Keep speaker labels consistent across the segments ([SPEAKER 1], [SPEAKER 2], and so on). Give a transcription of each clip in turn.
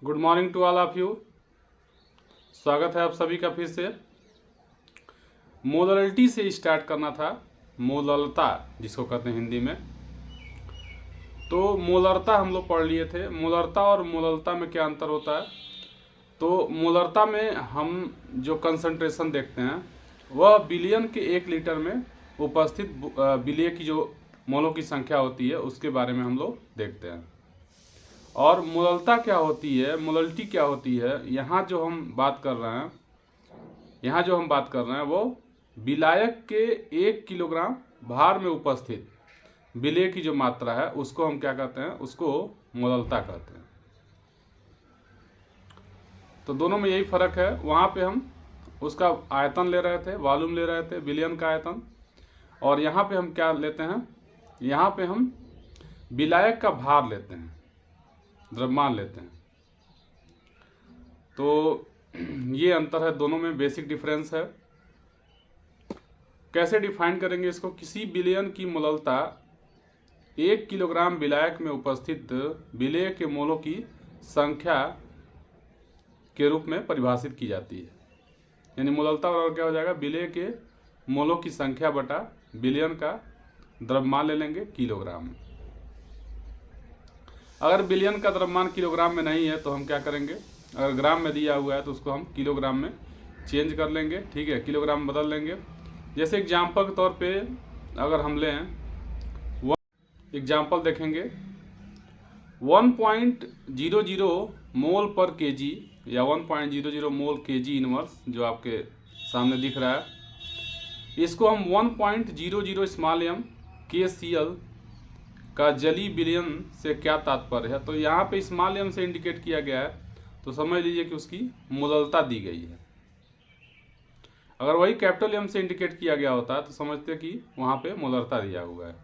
[SPEAKER 1] Good morning to all of you. स्वागत है आप सभी का फिर से। मोलरिटी से स्टार्ट करना था, मोललता जिसको कहते हैं हिंदी में। तो मोलरता हम लोग पढ़ लिए थे। मोलरता और मोललता में क्या अंतर होता है? तो मोलरता में हम जो कंसंट्रेशन देखते हैं वह बिलियन के 1 लीटर में उपस्थित विलेय की जो मोलों की संख्या होती है उसके बारे में हम लोग देखते हैं। और मोललता क्या होती है, मोललिटी क्या होती है, यहाँ जो हम बात कर रहे हैं वो विलायक के 1 किलोग्राम भार में उपस्थित विलेय की जो मात्रा है उसको हम क्या कहते हैं, उसको मोललता कहते हैं। तो दोनों में यही फर्क है। वहाँ पे हम उसका आयतन ले रहे थे, वॉल्यूम ले रहे थे, विलियन का आयतन। और यहाँ पे हम क्या लेते हैं, यहाँ पे हम विलायक का भार लेते हैं, द्रव्यमान लेते हैं। तो ये अंतर है, दोनों में बेसिक डिफरेंस है। कैसे डिफाइन करेंगे इसको? किसी विलेयन की मोललता 1 किलोग्राम विलायक में उपस्थित विलेय के मोलों की संख्या के रूप में परिभाषित की जाती है। यानी मोललता बराबर क्या हो जाएगा, विलेय के मोलों की संख्या बटा विलियन का द्रव्यमान ले लेंगे किलोग्राम में। अगर विलियन का द्रव्यमान किलोग्राम में नहीं है तो हम क्या करेंगे, अगर ग्राम में दिया हुआ है तो उसको हम किलोग्राम में चेंज कर लेंगे। ठीक है, किलोग्राम में बदल लेंगे। जैसे एग्जाम्पल के तौर पे अगर हम लें, एग्जाम्पल देखेंगे 1.00 मोल पर केजी या 1.00 मोल केजी इनवर्स जो आपके सामने दिख रहा है, इसको हम 1.00 स्मॉल एम KCl का जली विलयन से क्या तात्पर्य है। तो यहाँ पे स्मॉल एम से इंडिकेट किया गया है तो समझ लीजिए कि उसकी मोललता दी गई है। अगर वही कैपिटल एम से इंडिकेट किया गया होता है तो समझते कि वहाँ पे मोलरता दिया हुआ है।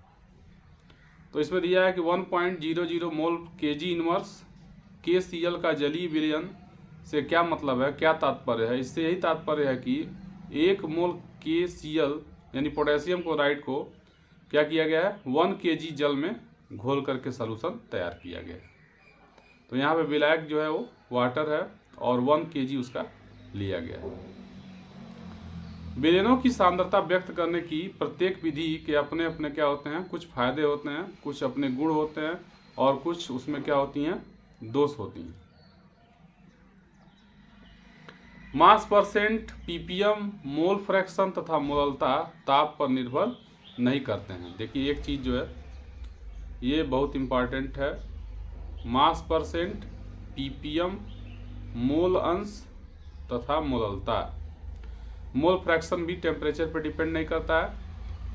[SPEAKER 1] तो इसमें दिया है कि 1.00 मोल केजी इनवर्स KCl का जलीय विलयन से क्या मतलब है, क्या तात्पर्य है। इससे यही तात्पर्य है कि 1 मोल KCl यानी पोटेशियम क्लोराइड को क्या किया गया है, 1 kg जल में घोल करके सॉल्यूशन तैयार किया गया है। तो यहाँ पे विलायक जो है वो वाटर है और 1 kg उसका लिया गया है। विलयनों की सांद्रता व्यक्त करने की प्रत्येक विधि के अपने अपने क्या होते हैं, कुछ फायदे होते हैं, कुछ अपने गुण होते हैं और कुछ उसमें क्या होती हैं, दोष होती हैं। मास परसेंट, ppm, मोल फ्रैक्शन तथा मोललता ताप पर निर्भर नहीं करते हैं। देखिए एक चीज़ जो है ये बहुत इम्पॉर्टेंट है, मास परसेंट, ppm, मोल अंश तथा मोललता। मोल फ्रैक्शन भी टेम्परेचर पे डिपेंड नहीं करता है।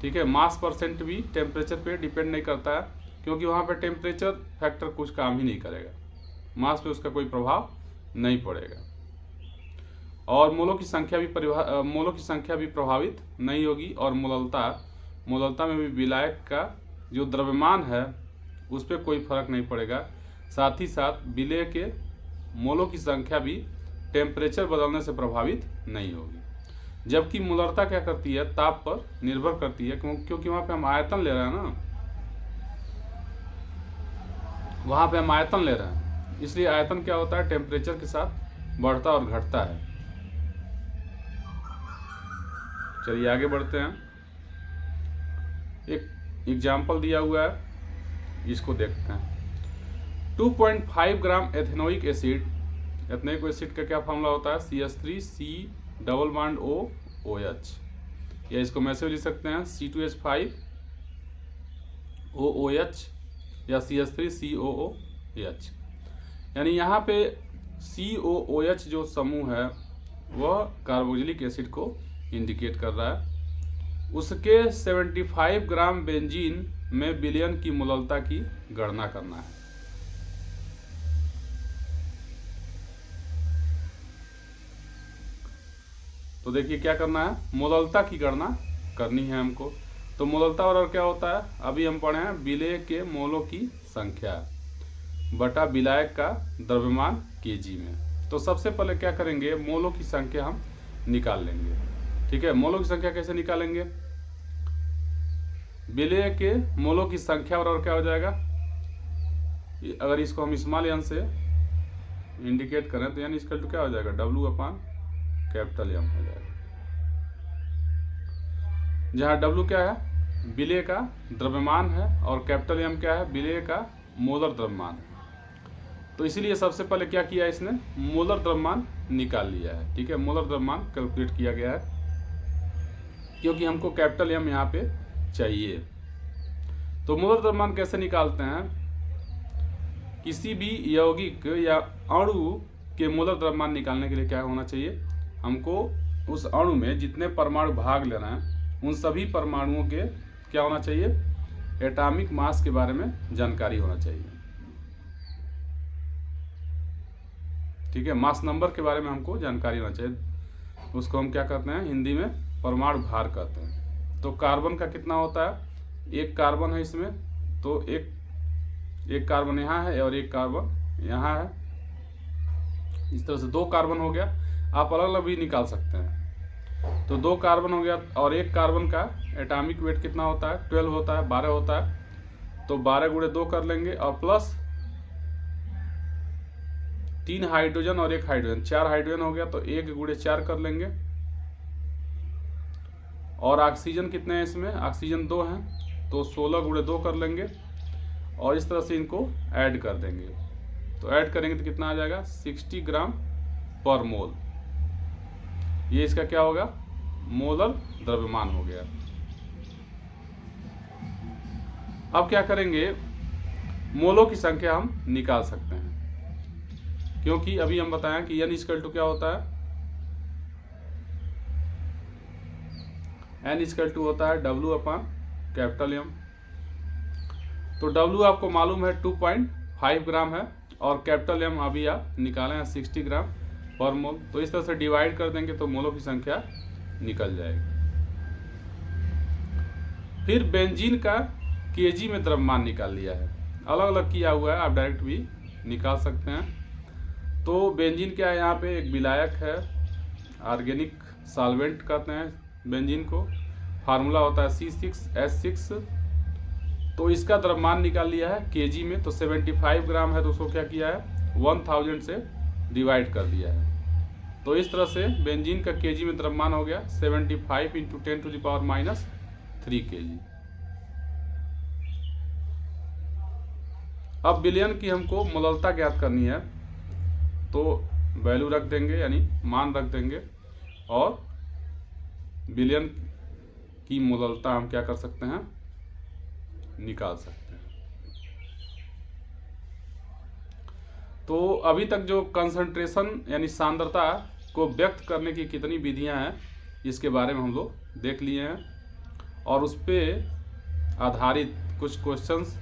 [SPEAKER 1] ठीक है, मास परसेंट भी टेम्परेचर पे डिपेंड नहीं करता है क्योंकि वहाँ पे टेम्परेचर फैक्टर कुछ काम ही नहीं करेगा, मास पे उसका कोई प्रभाव नहीं पड़ेगा। और मोलों की संख्या भी प्रभावित नहीं होगी। और मोललता में भी विलायक का जो द्रव्यमान है उस पर कोई फर्क नहीं पड़ेगा। साथ ही साथ विलेय के मोलों की संख्या भी टेम्परेचर बदलने से प्रभावित नहीं होगी। जबकि मोलरता क्या करती है, ताप पर निर्भर करती है क्योंकि वहाँ पे हम आयतन ले रहे हैं ना, वहाँ पे हम आयतन ले रहे हैं, इसलिए आयतन क्या होता है, टेम्परेचर के साथ बढ़ता और घटता है। चलिए आगे बढ़ते हैं। एक एग्जाम्पल दिया हुआ है, इसको देखते हैं। 2.5 ग्राम एथेनोइक एसिड, एथेनोइक एसिड का क्या फॉर्मूला होता है, CH3C डबल बॉन्ड OOH, या इसको मैं ऐसे लिख सकते हैं C2H5 OOH या CH3COOH। यानी यहाँ पे COOH जो समूह है वह कार्बोक्सिलिक एसिड को इंडिकेट कर रहा है। उसके 75 ग्राम बेंजीन में विलयन की मोललता की गणना करना है। तो देखिए क्या करना है, मोललता की गणना करनी है हमको। तो मोललता बराबर क्या होता है, अभी हम पढ़े हैं, विलेय के मोलों की संख्या बटा विलायक का द्रव्यमान केजी में। तो सबसे पहले क्या करेंगे, मोलों की संख्या हम निकाल लेंगे। ठीक है, मोलों की संख्या कैसे निकालेंगे, विलेय के मोलों की संख्या बराबर क्या हो जाएगा, अगर इसको हम स्मॉल एन से इंडिकेट करें तो यानी इसका क्या हो जाएगा, W अपान कैपिटल M हो जाएगा, जहाँ W क्या है, विलेय का द्रव्यमान है और कैपिटल M क्या है, विलेय का मोलर द्रव्यमान है। तो इसीलिए सबसे पहले क्या किया इसने, मोलर द्रव्यमान निकाल लिया है। ठीक है, मोलर द्रव्यमान कैलकुलेट किया गया है क्योंकि हमको कैपिटल M यहाँ पे चाहिए। तो मोलर द्रव्यमान कैसे निकालते हैं, किसी भी यौगिक या अणु के मोलर द्रव्यमान निकालने के लिए क्या होना चाहिए, हमको उस अणु में जितने परमाणु भाग ले रहे हैं उन सभी परमाणुओं के क्या होना चाहिए, एटॉमिक मास के बारे में जानकारी होना चाहिए। ठीक है, मास नंबर के बारे में हमको जानकारी होना चाहिए, उसको हम क्या कहते हैं, हिंदी में परमाणु भार कहते हैं। तो कार्बन का कितना होता है, एक कार्बन है इसमें, तो एक कार्बन यहाँ है और एक कार्बन यहाँ है, इस तरह से 2 कार्बन हो गया। आप अलग अलग भी निकाल सकते हैं। तो 2 कार्बन हो गया और एक कार्बन का एटॉमिक वेट कितना होता है, 12 होता है, 12 होता है। तो 12 गुणे 2 कर लेंगे और प्लस 3 हाइड्रोजन और 1 हाइड्रोजन, 4 हाइड्रोजन हो गया, तो 1 गुणे 4 कर लेंगे। और ऑक्सीजन कितने हैं इसमें, ऑक्सीजन 2 हैं, तो 16 गुणे 2 कर लेंगे और इस तरह से इनको ऐड कर देंगे। तो ऐड करेंगे तो कितना आ जाएगा, 60 ग्राम पर मोल। ये इसका क्या होगा, मोलर द्रव्यमान हो गया। अब क्या करेंगे, मोलों की संख्या हम निकाल सकते हैं, क्योंकि अभी हम बताएं कि N इक्वल टू क्या होता है, N इक्वल टू होता है W अपान कैपिटल M। तो W आपको मालूम है 2.5 ग्राम है और कैपिटल M अभी आप निकाले हैं 60 ग्राम पर मोल। तो इस तरह से डिवाइड कर देंगे तो मोलों की संख्या निकल जाएगी। फिर बेंजीन का केजी में द्रव्यमान निकाल लिया है, अलग अलग किया हुआ है, आप डायरेक्ट भी निकाल सकते हैं। तो बेंजीन क्या है, यहाँ पे एक विलायक है, ऑर्गेनिक सॉल्वेंट कहते हैं बेंजीन को, फार्मूला होता है C6H6। तो इसका द्रव्यमान निकाल लिया है केजी में, तो 75 ग्राम है, तो उसको क्या किया है, 1000 से डिवाइड कर दिया है। तो इस तरह से बेंजीन का केजी में द्रव्यमान हो गया 75 × 10⁻³ kg। अब विलयन की हमको मोललता ज्ञात करनी है, तो वैल्यू रख देंगे यानी मान रख देंगे और विलयन की मोललता हम क्या कर सकते हैं, निकाल सकते हैं। तो अभी तक जो कंसंट्रेशन यानी सांद्रता को व्यक्त करने की कितनी विधियां हैं, इसके बारे में हम लोग देख लिए हैं और उस पर आधारित कुछ क्वेश्चंस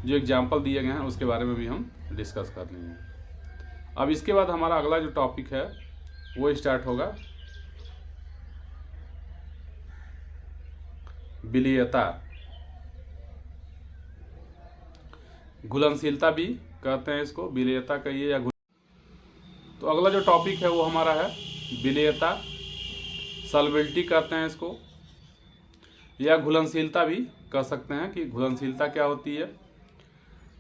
[SPEAKER 1] जो एग्जाम्पल दिए गए हैं उसके बारे में भी हम डिस्कस कर लेंगे। अब इसके बाद हमारा अगला जो टॉपिक है वो स्टार्ट होगा विलेयता, घुलनशीलता भी कहते हैं इसको, विलेयता कहिए या तो अगला जो टॉपिक है वो हमारा है विलेयता, सॉल्वेबिलिटी कहते हैं इसको, या घुलनशीलता भी कह सकते हैं कि घुलनशीलता क्या होती है।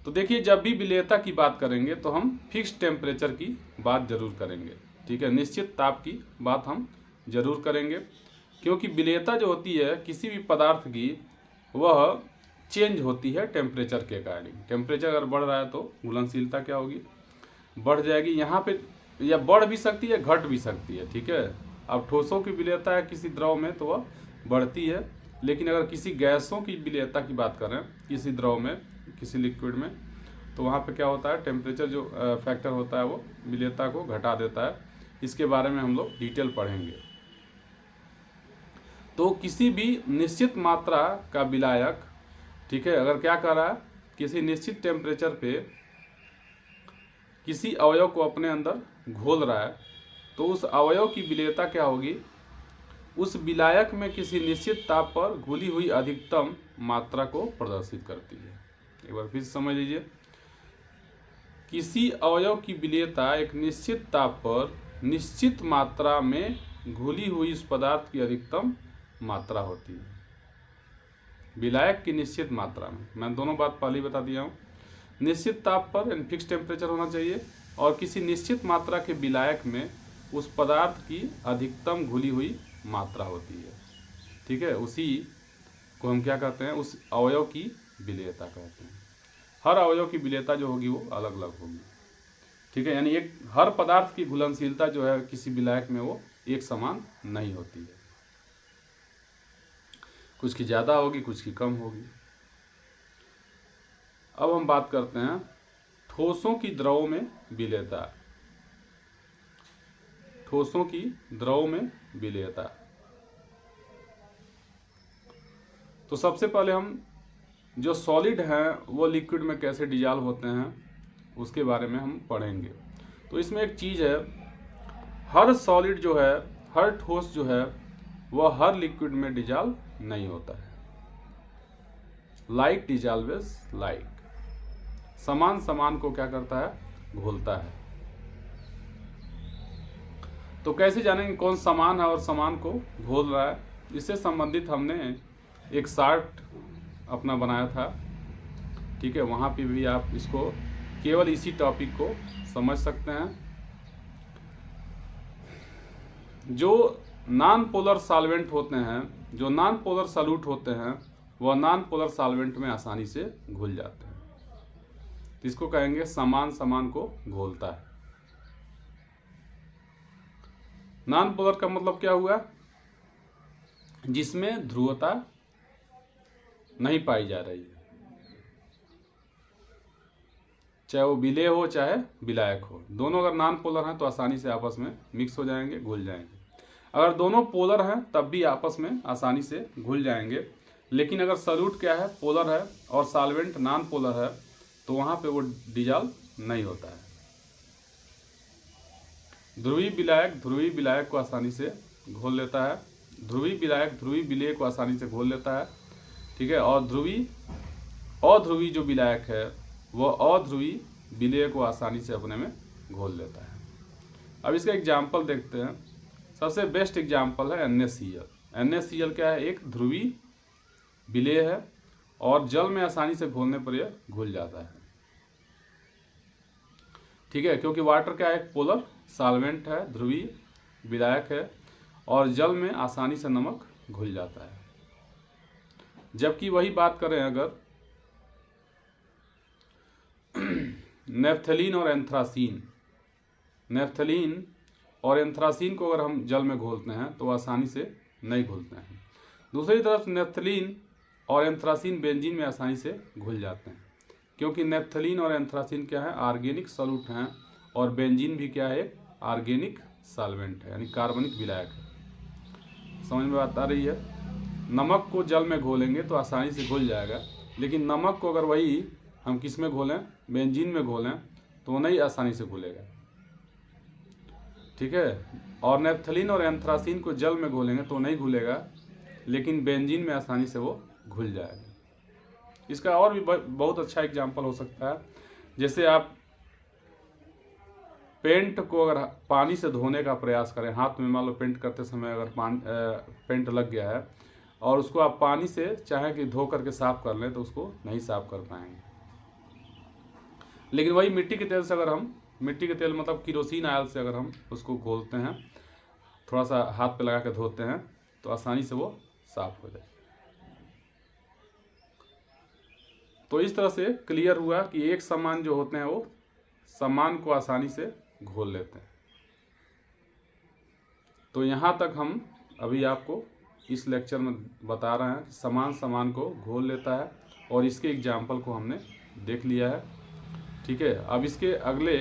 [SPEAKER 1] तो देखिए, जब भी विलेयता की बात करेंगे तो हम फिक्स टेम्परेचर की बात जरूर करेंगे। ठीक है, निश्चित ताप की बात हम जरूर करेंगे, क्योंकि विलेयता जो होती है किसी भी पदार्थ की, वह चेंज होती है टेम्परेचर के अकॉर्डिंग। टेम्परेचर अगर बढ़ रहा है तो घुलनशीलता क्या होगी, बढ़ जाएगी। यहाँ पे या बढ़ भी सकती है, घट भी सकती है। ठीक है, अब ठोसों की विलेयता है किसी द्रव में तो वह बढ़ती है, लेकिन अगर किसी गैसों की विलेयता की बात करें किसी द्रव में, किसी लिक्विड में, तो वहाँ पे क्या होता है, टेम्परेचर जो फैक्टर होता है वो विलेयता को घटा देता है। इसके बारे में हम लोग डिटेल पढ़ेंगे। तो किसी भी निश्चित मात्रा का विलायक, ठीक है, अगर क्या कर रहा है, किसी निश्चित टेम्परेचर पे किसी अवयव को अपने अंदर घोल रहा है, तो उस अवयव की विलेयता क्या होगी, उस विलायक में किसी निश्चित ताप पर घुली हुई अधिकतम मात्रा को प्रदर्शित करती है। एक बार फिर समझ लीजिए, किसी अवयव की विलेयता एक निश्चित ताप पर निश्चित मात्रा में घुली हुई इस पदार्थ की अधिकतम मात्रा होती है। विलायक की निश्चित मात्रा में, मैं दोनों बात पहले बता दिया हूँ, निश्चित ताप पर यानी फिक्स टेम्परेचर होना चाहिए और किसी निश्चित मात्रा के विलायक में उस पदार्थ की अधिकतम घुली हुई मात्रा होती है। ठीक है, उसी को हम क्या कहते हैं, उस अवयव की विलेयता कहते हैं। हर अवयव की विलेयता जो होगी वो अलग अलग होगी। ठीक है, यानी एक हर पदार्थ की घुलनशीलता जो है किसी विलायक में वो एक समान नहीं होती है, कुछ की ज़्यादा होगी, कुछ की कम होगी। अब हम बात करते हैं ठोसों की द्रव में विलेयता। ठोसों की द्रव में विलेयता। तो सबसे पहले हम जो सॉलिड हैं वो लिक्विड में कैसे डिजॉल्व होते हैं उसके बारे में हम पढ़ेंगे। तो इसमें एक चीज़ है, हर सॉलिड जो है, हर ठोस जो है वह हर लिक्विड में डिजॉल्व नहीं होता है। लाइक डिजॉल्वेस लाइक, समान समान को क्या करता है, घोलता है। तो कैसे जानेंगे कौन समान है और समान को घोल रहा है? इससे संबंधित हमने एक चार्ट अपना बनाया था। ठीक है, वहाँ पे भी आप इसको केवल इसी टॉपिक को समझ सकते हैं। जो नॉन पोलर सॉल्वेंट होते हैं, जो नॉन पोलर सॉल्यूट होते हैं, वह नॉन पोलर सॉल्वेंट में आसानी से घुल जाते हैं। तो इसको कहेंगे समान समान को घोलता है। नॉन पोलर का मतलब क्या हुआ? जिसमें ध्रुवता नहीं पाई जा रही है, चाहे वो विलेय हो चाहे विलायक हो। दोनों अगर नॉन पोलर हैं तो आसानी से आपस में मिक्स हो जाएंगे, घुल जाएंगे। अगर दोनों पोलर हैं तब भी आपस में आसानी से घुल जाएंगे। लेकिन अगर सॉल्यूट क्या है, पोलर है, और सॉल्वेंट नॉन पोलर है, तो वहाँ पे वो डिजॉल्व नहीं होता है। ध्रुवीय विलायक को आसानी से घोल लेता है। ध्रुवीय विलायक ध्रुवीय विलेय को आसानी से घोल लेता है। ठीक है, और अध्रुवीय जो विलायक है वह अध्रुवीय विलेय को आसानी से अपने में घोल लेता है। अब इसका एग्जाम्पल देखते हैं। सबसे बेस्ट एग्जाम्पल है NaCl। NaCl क्या है? एक ध्रुवीय विलेय है और जल में आसानी से घोलने पर यह घुल जाता है। ठीक है, क्योंकि वाटर क्या है? एक पोलर सॉल्वेंट है, ध्रुवीय विलायक है, और जल में आसानी से नमक घुल जाता है। जबकि वही बात करें अगर नेफ्थलीन और एंथ्रासीन, नेफ्थलीन और एंथ्रासीन को अगर हम जल में घोलते हैं तो आसानी से नहीं घुलते हैं। दूसरी तरफ नेफ्थलीन और एंथ्रासीन बेंजीन में आसानी से घुल जाते हैं, क्योंकि नेफ्थलीन और एंथ्रासीन क्या है? ऑर्गेनिक सॉल्यूट हैं, और बेंजीन भी क्या है? ऑर्गेनिक सॉल्वेंट है, यानी कार्बनिक विलायक है। समझ में बात आ रही है? नमक को जल में घोलेंगे तो आसानी से घुल जाएगा, लेकिन नमक को अगर वही हम किस में घोलें? बेंजीन में घोलें, तो वो नहीं आसानी से घुलेगा। ठीक है, और नेफ्थलीन और एंथ्रासीन को जल में घोलेंगे तो नहीं घुलेगा, लेकिन बेंजीन में आसानी से वो घुल जाएगा। इसका और भी बहुत अच्छा एग्जाम्पल हो सकता है। जैसे आप पेंट को अगर पानी से धोने का प्रयास करें, हाथ में मान लो पेंट करते समय अगर पेंट लग गया है और उसको आप पानी से चाहे कि धो करके साफ कर लें, तो उसको नहीं साफ कर पाएंगे। लेकिन वही मिट्टी के तेल से अगर हम, मिट्टी के तेल मतलब किरोसिन ऑयल से अगर हम उसको घोलते हैं, थोड़ा सा हाथ पे लगा के धोते हैं, तो आसानी से वो साफ हो जाए। तो इस तरह से क्लियर हुआ कि एक समान जो होते हैं वो समान को आसानी से घोल लेते हैं। तो यहाँ तक हम अभी आपको इस लेक्चर में बता रहे हैं कि समान समान को घोल लेता है, और इसके एग्जाम्पल को हमने देख लिया है। ठीक है, अब इसके अगले